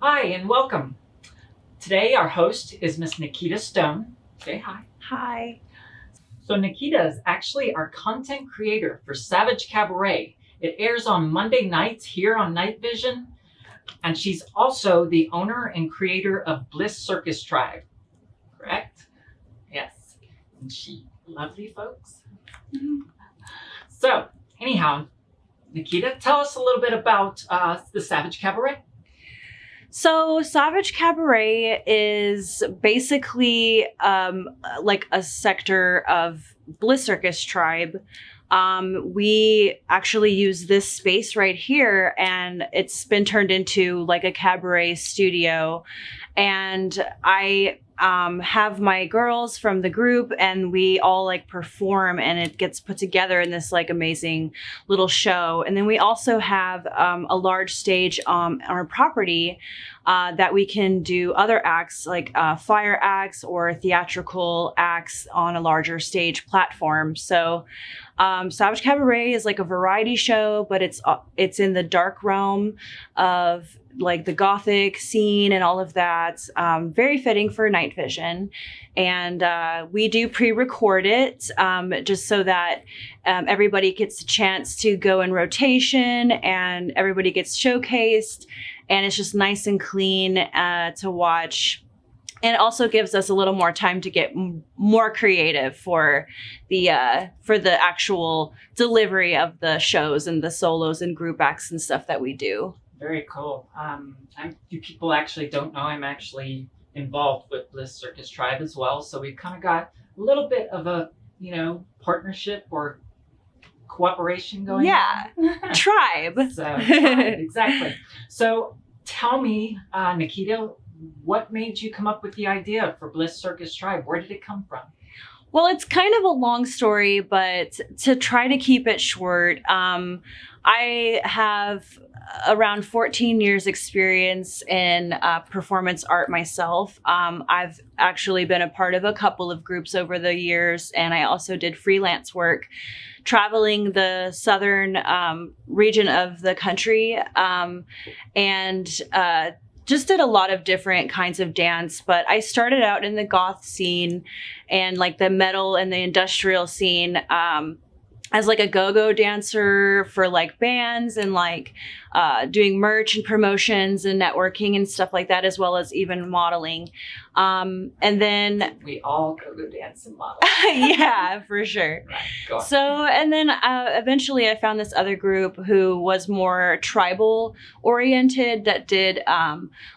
Hi and welcome. Today our host is Miss Nikkita Stone. Say hi. Hi. So Nikkita is actually our content creator for Savage Cabaret. It airs on Monday nights here on Night Vision. And she's also the owner and creator of Bliss Circus Tribe, correct? Yes. Isn't she lovely, folks? Mm-hmm. So anyhow, Nikkita, tell us a little bit about the Savage Cabaret. So Savage Cabaret is basically like a sector of Bliss Circus Tribe. We actually use this space right here, and it's been turned into like a cabaret studio. And I have my girls from the group, and we all like perform, and it gets put together in this like amazing little show. And then we also have a large stage on our property that we can do other acts like fire acts or theatrical acts on a larger stage platform. So Savage Cabaret is like a variety show, but it's in the dark realm of like the gothic scene and all of that. Very fitting for Night Vision. And we do pre-record it just so that everybody gets a chance to go in rotation and everybody gets showcased. And it's just nice and clean to watch. And it also gives us a little more time to get more creative for the actual delivery of the shows and the solos and group acts and stuff that we do. Very cool. You people actually don't know I'm actually involved with Bliss Circus Tribe as well. So we've kind of got a little bit of a, partnership or cooperation going on. Tribe. Tribe, exactly. So tell me, Nikkita, what made you come up with the idea for Bliss Circus Tribe? Where did it come from? Well, it's kind of a long story, but to try to keep it short, I have around 14 years experience in performance art myself. I've actually been a part of a couple of groups over the years, and I also did freelance work traveling the southern region of the country, and just did a lot of different kinds of dance. But I started out in the goth scene and like the metal and the industrial scene as like a go-go dancer for like bands and like doing merch and promotions and networking and stuff like that, as well as even modeling. And then we all go dance and model. Yeah, for sure. Right, go on. So, and then eventually I found this other group who was more tribal oriented that did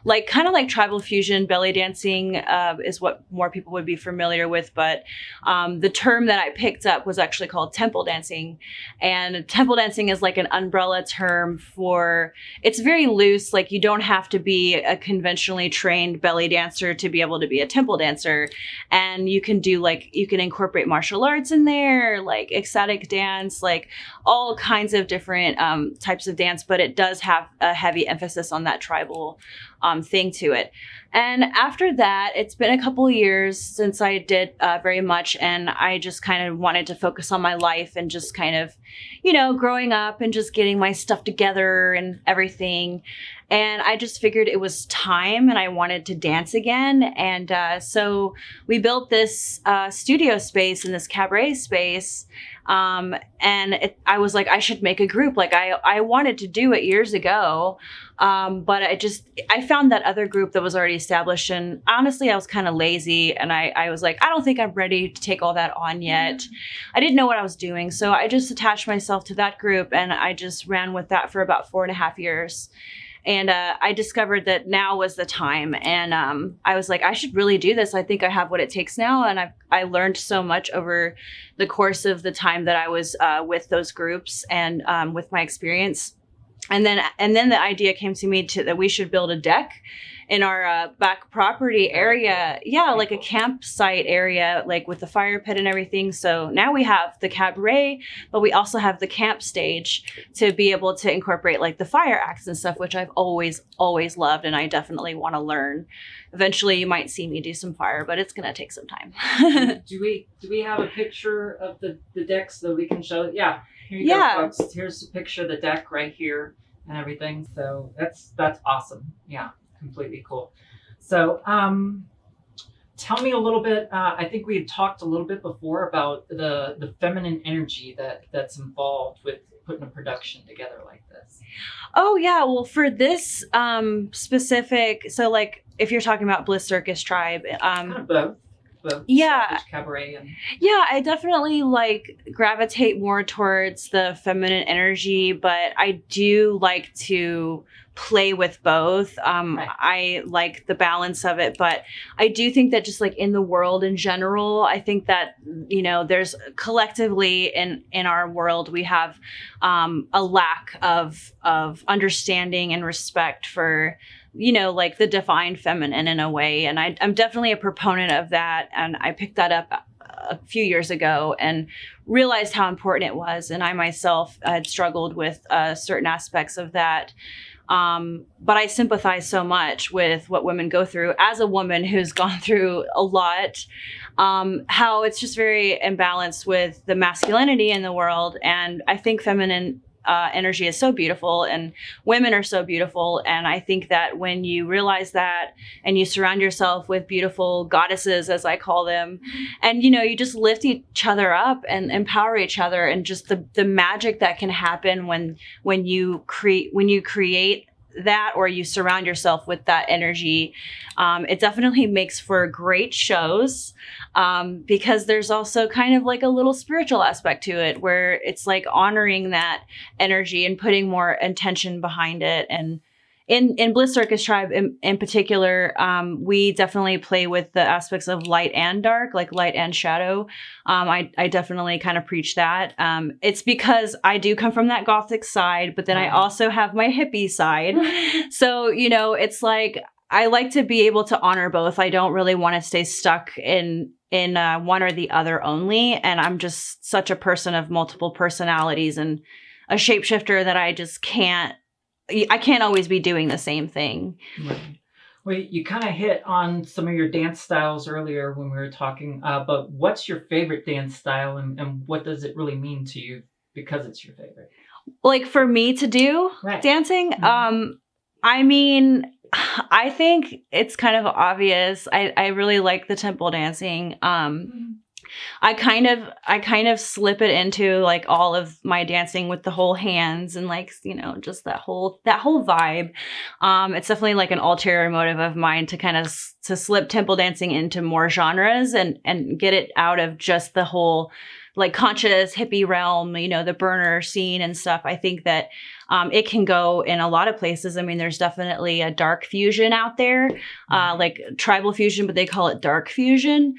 like kind of like tribal fusion belly dancing is what more people would be familiar with. But the term that I picked up was actually called temple dancing. And temple dancing is like an umbrella term for, it's very loose. Like you don't have to be a conventionally trained belly dancer to be able to be a temple dancer. And you can do like, you can incorporate martial arts in there, like ecstatic dance, like all kinds of different types of dance, but it does have a heavy emphasis on that tribal thing to it. And after that, it's been a couple of years since I did very much, and I just kind of wanted to focus on my life and just kind of, growing up and just getting my stuff together and everything. And I just figured it was time and I wanted to dance again. And so we built this studio space and this cabaret space. And I was like, I should make a group. Like I wanted to do it years ago. But I found that other group that was already established. And honestly, I was kind of lazy. And I was like, I don't think I'm ready to take all that on yet. I didn't know what I was doing. So I just attached myself to that group and I just ran with that for about 4.5 years. And I discovered that now was the time. And I was like, I should really do this. I think I have what it takes now. And I learned so much over the course of the time that I was with those groups and with my experience. And then the idea came to me that we should build a deck in our back property area. Yeah, like a campsite area, like with the fire pit and everything. So now we have the cabaret, but we also have the camp stage to be able to incorporate like the fire acts and stuff, which I've always loved. And I definitely want to learn. Eventually you might see me do some fire, but it's going to take some time. Do we have a picture of the deck so that we can show it? Yeah. Here you go, folks. Here's a picture of the deck right here and everything. So that's awesome. Yeah. completely cool. So, tell me a little bit. I think we had talked a little bit before about the feminine energy that's involved with putting a production together like this. Oh yeah, well for this specific, so like if you're talking about Bliss Circus Tribe, Kind of both. Yeah. Savage Cabaret and yeah, I definitely like gravitate more towards the feminine energy, but I do like to play with both. Right. I like the balance of it, but I do think that just like in the world in general, I think that, you know, there's collectively in our world, we have a lack of understanding and respect for, you know, like the divine feminine in a way. And I'm definitely a proponent of that. And I picked that up a few years ago and realized how important it was. And I myself had struggled with certain aspects of that. But I sympathize so much with what women go through as a woman who's gone through a lot, how it's just very imbalanced with the masculinity in the world. And I think feminine energy is so beautiful and women are so beautiful. And I think that when you realize that and you surround yourself with beautiful goddesses, as I call them, and, you know, you just lift each other up and empower each other, and just the magic that can happen when you create that, or you surround yourself with that energy, it definitely makes for great shows, because there's also kind of like a little spiritual aspect to it, where it's like honoring that energy and putting more intention behind it. And in Bliss Circus Tribe in particular, we definitely play with the aspects of light and dark, like light and shadow. I definitely kind of preach that. It's because I do come from that gothic side, but then I also have my hippie side. So, you know, it's like, I like to be able to honor both. I don't really want to stay stuck in one or the other only. And I'm just such a person of multiple personalities and a shapeshifter that I can't always be doing the same thing. Right. Well, you kind of hit on some of your dance styles earlier when we were talking, but what's your favorite dance style, and what does it really mean to you because it's your favorite? Like for me to do dancing, I mean, I think it's kind of obvious. I really like the temple dancing. I kind of slip it into like all of my dancing with the whole hands and like, you know, just that whole vibe. It's definitely like an ulterior motive of mine to kind of to slip temple dancing into more genres and get it out of just the whole like conscious hippie realm, you know, the burner scene and stuff. I think that it can go in a lot of places. I mean, there's definitely a dark fusion out there, like tribal fusion, but they call it dark fusion.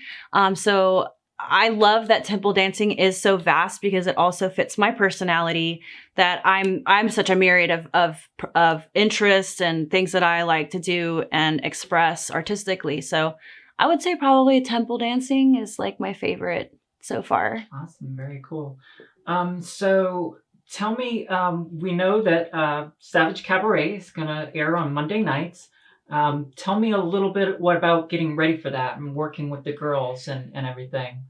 So I love that temple dancing is so vast because it also fits my personality, that I'm such a myriad of interests and things that I like to do and express artistically. So I would say probably temple dancing is like my favorite so far. Awesome. Very cool. So tell me, we know that Savage Cabaret is going to air on Monday nights. Tell me a little bit, what about getting ready for that and working with the girls and everything?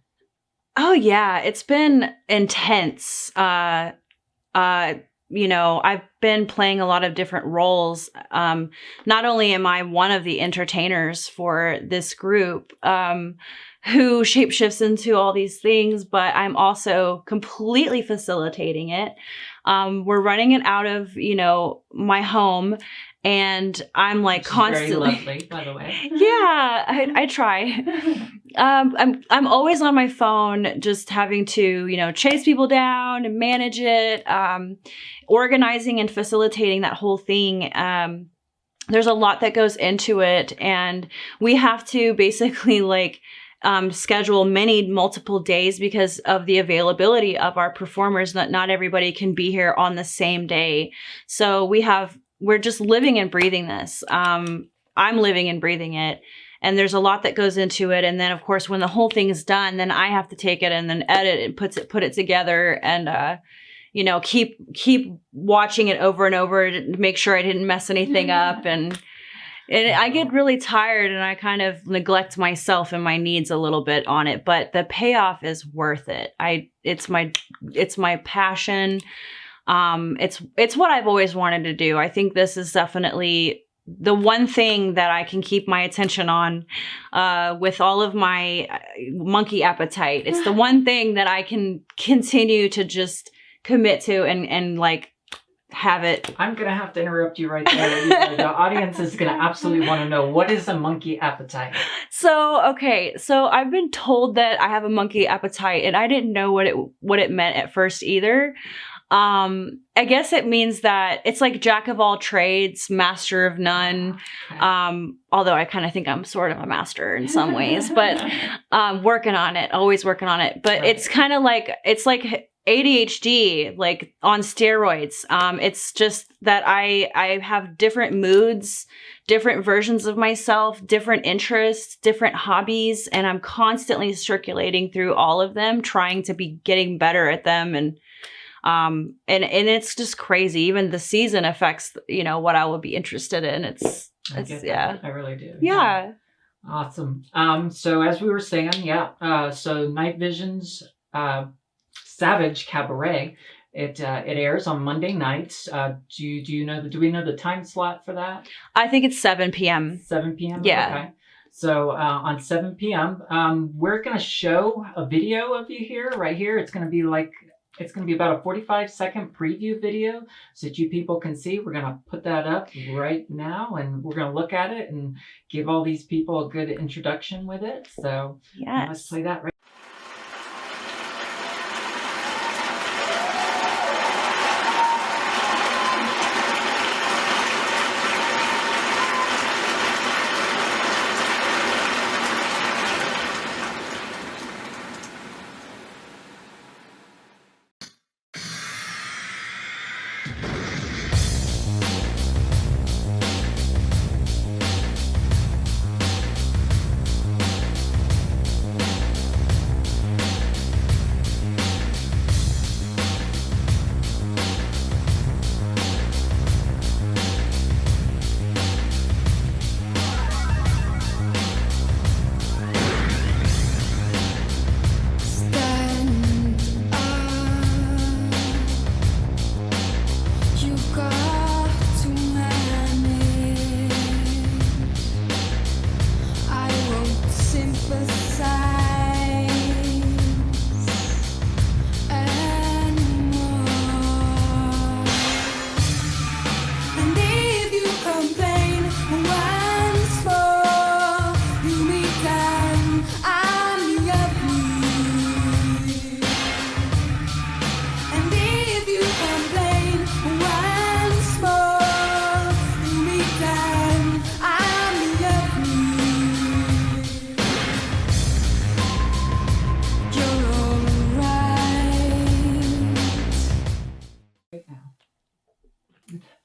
Oh yeah, it's been intense. You know, I've been playing a lot of different roles. Not only am I one of the entertainers for this group, who shapeshifts into all these things, but I'm also completely facilitating it. We're running it out of, you know, my home, and I'm like constantly. Very lovely, by the way. Yeah, I try. I'm always on my phone, just having to, you know, chase people down and manage it, organizing and facilitating that whole thing. There's a lot that goes into it, and we have to basically like schedule multiple days because of the availability of our performers. Not everybody can be here on the same day. So we're just living and breathing this. I'm living and breathing it. And there's a lot that goes into it. And then of course, when the whole thing is done, then I have to take it and then edit and put it together and, you know, keep watching it over and over to make sure I didn't mess anything up. And I get really tired and I kind of neglect myself and my needs a little bit on it, but the payoff is worth it. It's my passion. It's what I've always wanted to do. I think this is definitely the one thing that I can keep my attention on with all of my monkey appetite. It's the one thing that I can continue to just commit to and like have it. I'm going to have to interrupt you right there. The audience is going to absolutely want to know, what is a monkey appetite? So I've been told that I have a monkey appetite, and I didn't know what it meant at first either. I guess it means that it's like jack of all trades, master of none. Although I kind of think I'm sort of a master in some ways, but working on it, always working on it. But it's kind of like, it's like ADHD, like on steroids. It's just that I have different moods, different versions of myself, different interests, different hobbies, and I'm constantly circulating through all of them, trying to be getting better at them. And it's just crazy. Even the season affects, what I will be interested in. It's yeah. I really do. Yeah. Awesome. So as we were saying, so Night Vision's Savage Cabaret, it airs on Monday nights. Do we know the time slot for that? I think it's 7 p.m. 7 p.m. Yeah. Okay. So on 7 p.m., we're gonna show a video of you here, right here. It's gonna be about a 45-second preview video so that you people can see. We're going to put that up right now, and we're going to look at it and give all these people a good introduction with it. So let's play that right.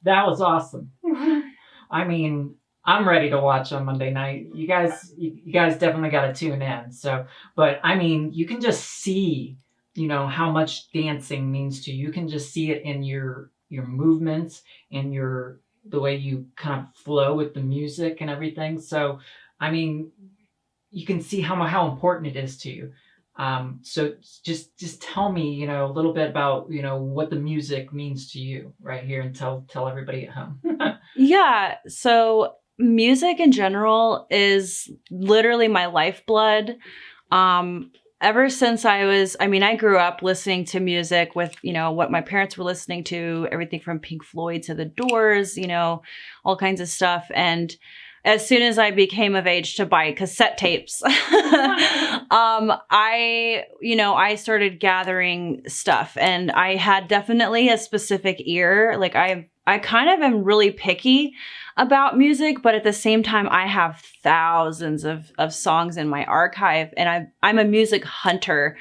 That was awesome. I mean, I'm ready to watch on Monday night. You guys definitely got to tune in. So, but I mean, you can just see, how much dancing means to you. You can just see it in your movements and the way you kind of flow with the music and everything. So, I mean, you can see how important it is to you. So just tell me, a little bit about, what the music means to you right here, and tell everybody at home. Yeah. So music in general is literally my lifeblood. Ever since I grew up listening to music with, what my parents were listening to, everything from Pink Floyd to The Doors, all kinds of stuff. And as soon as I became of age to buy cassette tapes, I started gathering stuff, and I had definitely a specific ear. Like I kind of am really picky about music, but at the same time, I have thousands of songs in my archive, and I'm a music hunter.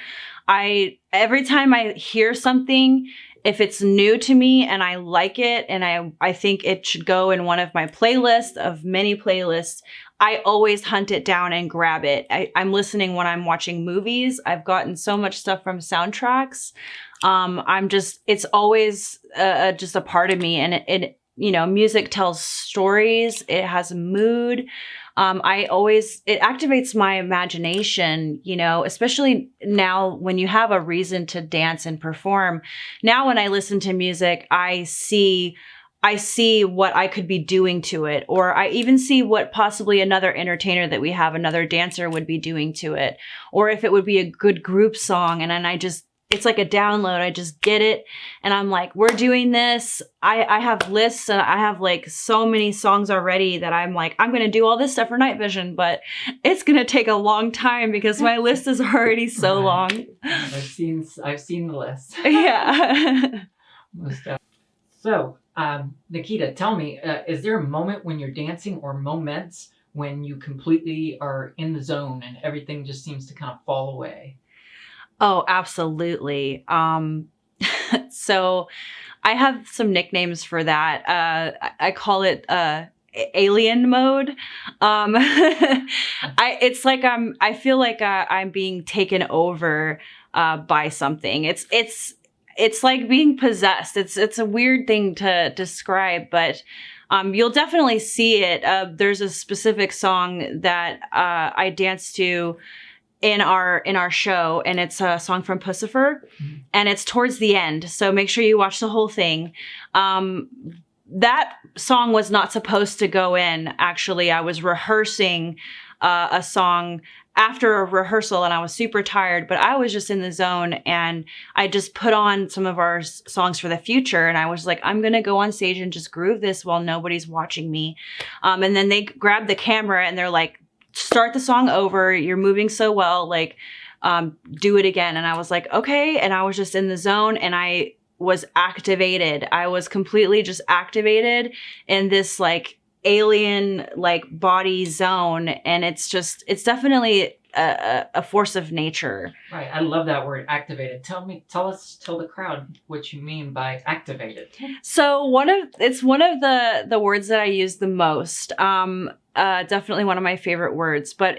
Every time I hear something, if it's new to me and I like it and I think it should go in one of my playlists of many playlists, I always hunt it down and grab it. I'm listening when I'm watching movies. I've gotten so much stuff from soundtracks. It's always just a part of me. And it music tells stories. It has a mood. It activates my imagination, especially now when you have a reason to dance and perform. Now, when I listen to music, I see I see what I could be doing to it, or I even see what possibly another entertainer that we have, another dancer would be doing to it, or if it would be a good group song. And then it's like a download. I just get it. And I'm like, we're doing this. I have lists and I have like so many songs already that I'm like, I'm going to do all this stuff for Night Vision, but it's going to take a long time because my list is already so long. I've seen the list. Yeah. Most definitely. So, Nikkita, tell me, is there a moment when you're dancing or moments when you completely are in the zone and everything just seems to kind of fall away? Oh, absolutely. So I have some nicknames for that. I call it alien mode. I feel like I'm being taken over by something. It's like being possessed. It's a weird thing to describe, but you'll definitely see it. There's a specific song that I dance to in our show, and it's a song from Pussifer, and it's towards the end. So make sure you watch the whole thing. That song was not supposed to go in. Actually, I was rehearsing a song after a rehearsal and I was super tired, but I was just in the zone, and I just put on some of our songs for the future. And I was like, I'm going to go on stage and just groove this while nobody's watching me. And then they grabbed the camera and they're like, start the song over. You're moving so well. Like, do it again. And I was like, okay. And I was just in the zone and I was activated. I was completely just activated in this like alien like body zone. And it's definitely a force of nature. Right. I love that word, activated. Tell the crowd what you mean by activated. So one of the words that I use the most. Definitely one of my favorite words. But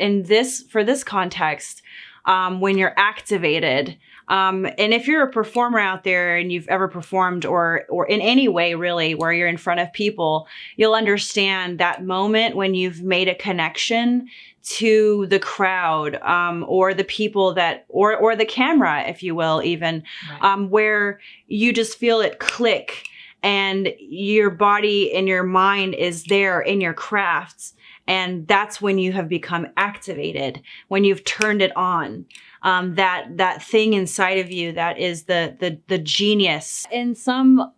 for this context, when you're activated, and if you're a performer out there and you've ever performed or in any way really where you're in front of people, you'll understand that moment when you've made a connection to the crowd, or the people or the camera, if you will, even, right. Where you just feel it click and your body and your mind is there in your crafts. And that's when you have become activated, when you've turned it on. That thing inside of you that is the genius. In some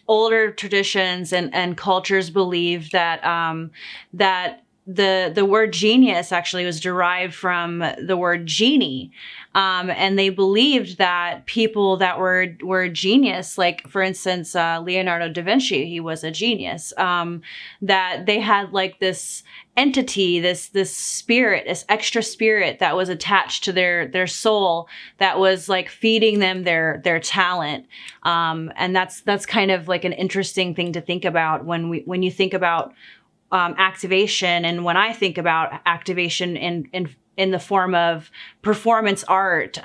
older traditions and cultures believe that the word genius actually was derived from the word genie. And they believed that people that were genius, like for instance, Leonardo da Vinci, he was a genius, that they had like this entity, this spirit, this extra spirit that was attached to their soul that was like feeding them their talent. And that's kind of like an interesting thing to think about when you think about activation. And when I think about activation in the form of performance art,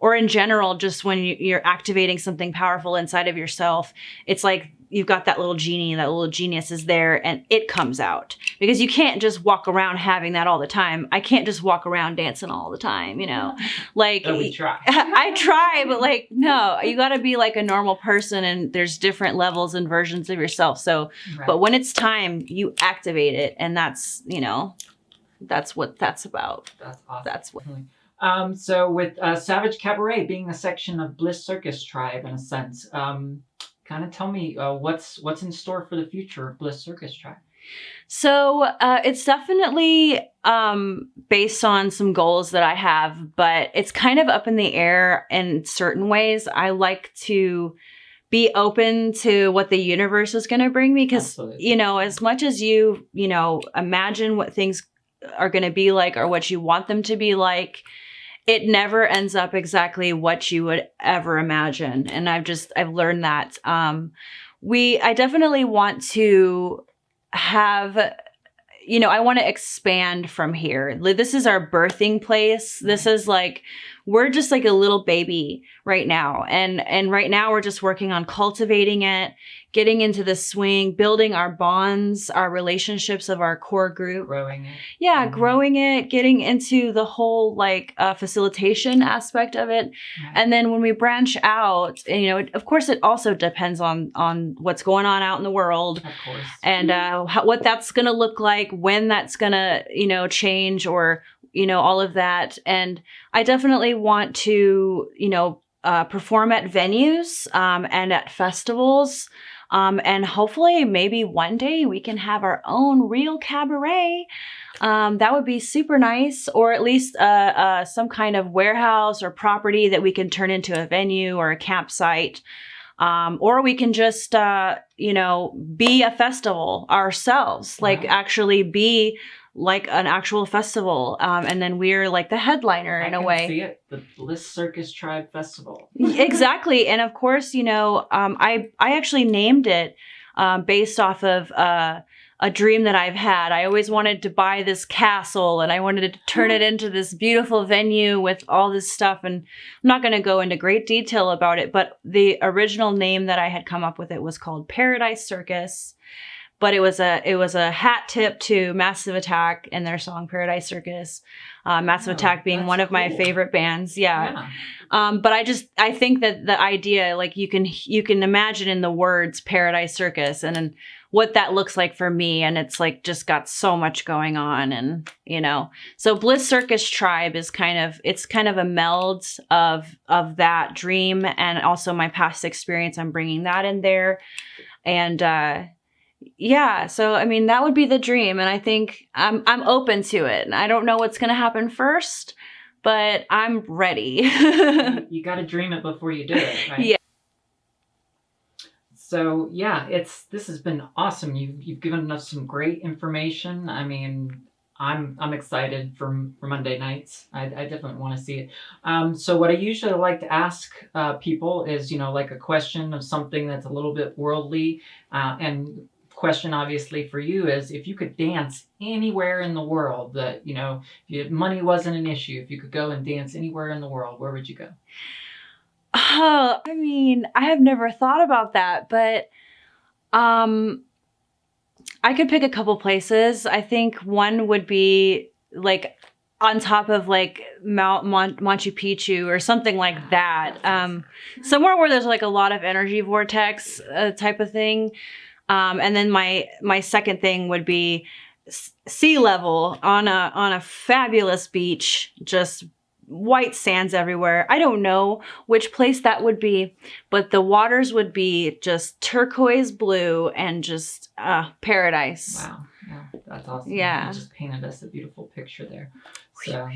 or in general, just when you're activating something powerful inside of yourself, it's like you've got that little genie, that little genius is there, and it comes out. Because you can't just walk around having that all the time. I can't just walk around dancing all the time, you know? Like, we try. I try, but like, no, you got to be like a normal person, and there's different levels and versions of yourself. So, right. But when it's time, you activate it, and that's, you know, that's what that's about. That's awesome. That's what. So with Savage Cabaret being a section of Bliss Circus Tribe, in a sense, kind of tell me what's in store for the future of Bliss Circus Tribe. So it's definitely based on some goals that I have, but it's kind of up in the air in certain ways. I like to be open to what the universe is going to bring me, because, you know, as much as you know, imagine what things are going to be like or what you want them to be like, it never ends up exactly what you would ever imagine. And I've learned that. I definitely want to have, you know, I want to expand from here. This is our birthing place. This is like we're just like a little baby right now. And right now we're just working on cultivating it, getting into the swing, building our bonds, our relationships of our core group. Growing it. Yeah, growing it, getting into the whole like facilitation aspect of it. Right. And then when we branch out, you know, of course, it also depends on what's going on out in the world. Of course. And what that's going to look like, when that's going to, you know, change, or, you know, all of that. And I definitely want to, you know, perform at venues and at festivals. And hopefully maybe one day we can have our own real cabaret. That would be super nice, or at least some kind of warehouse or property that we can turn into a venue or a campsite. Or we can just, you know, be a festival ourselves, like actually be like an actual festival. And then we're like the headliner in a way. I can see it, the Bliss Circus Tribe Festival. Exactly. And of course, you know, I actually named it based off of a dream that I've had. I always wanted to buy this castle, and I wanted to turn it into this beautiful venue with all this stuff. And I'm not going to go into great detail about it, but the original name that I had come up with it was called Paradise Circus. But it was a hat tip to Massive Attack and their song Paradise Circus. Massive Attack being one of my favorite bands. Yeah. But I think that the idea, like you can imagine in the words Paradise Circus and what that looks like for me. And it's like just got so much going on. And, you know, so Bliss Circus Tribe is kind of a meld of that dream and also my past experience. I'm bringing that in there. And, yeah, so I mean that would be the dream, and I think I'm open to it. And I don't know what's going to happen first, but I'm ready. You got to dream it before you do it, right? Yeah. So yeah, this has been awesome. You've given us some great information. I mean, I'm excited for Monday nights. I definitely want to see it. So what I usually like to ask people is, you know, like a question of something that's a little bit worldly, and question obviously for you is, if you could dance anywhere in the world, that, you know, if money wasn't an issue, if you could go and dance anywhere in the world, where would you go? Oh, I mean, I have never thought about that, but I could pick a couple places. I think one would be like on top of like Mount Machu Picchu or something like that. Somewhere where there's like a lot of energy vortex type of thing. And then my second thing would be sea level on a fabulous beach, just white sands everywhere. I don't know which place that would be, but the waters would be just turquoise blue and just paradise. Wow. Yeah, that's awesome. Yeah. You just painted us a beautiful picture there. So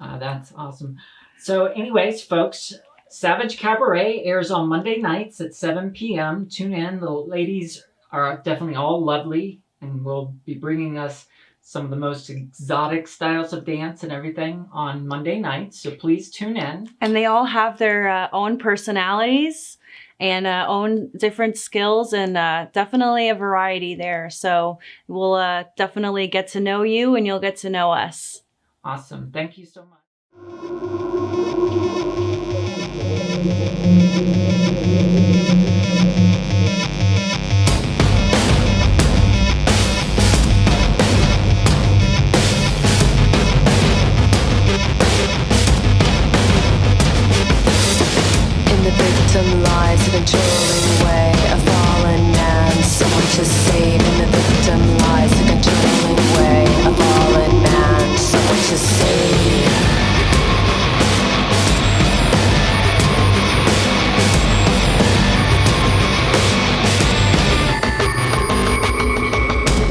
that's awesome. So anyways, folks, Savage Cabaret airs on Monday nights at 7 p.m. Tune in. The ladies are definitely all lovely, and will be bringing us some of the most exotic styles of dance and everything on Monday nights. So please tune in. And they all have their own personalities and own different skills, and definitely a variety there. So we'll definitely get to know you, and you'll get to know us. Awesome. Thank you so much. Victim lies a controlling way, a fallen man, someone to save. In the victim lies a controlling way, a fallen man, someone to save.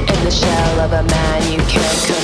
In the shell of a man you can't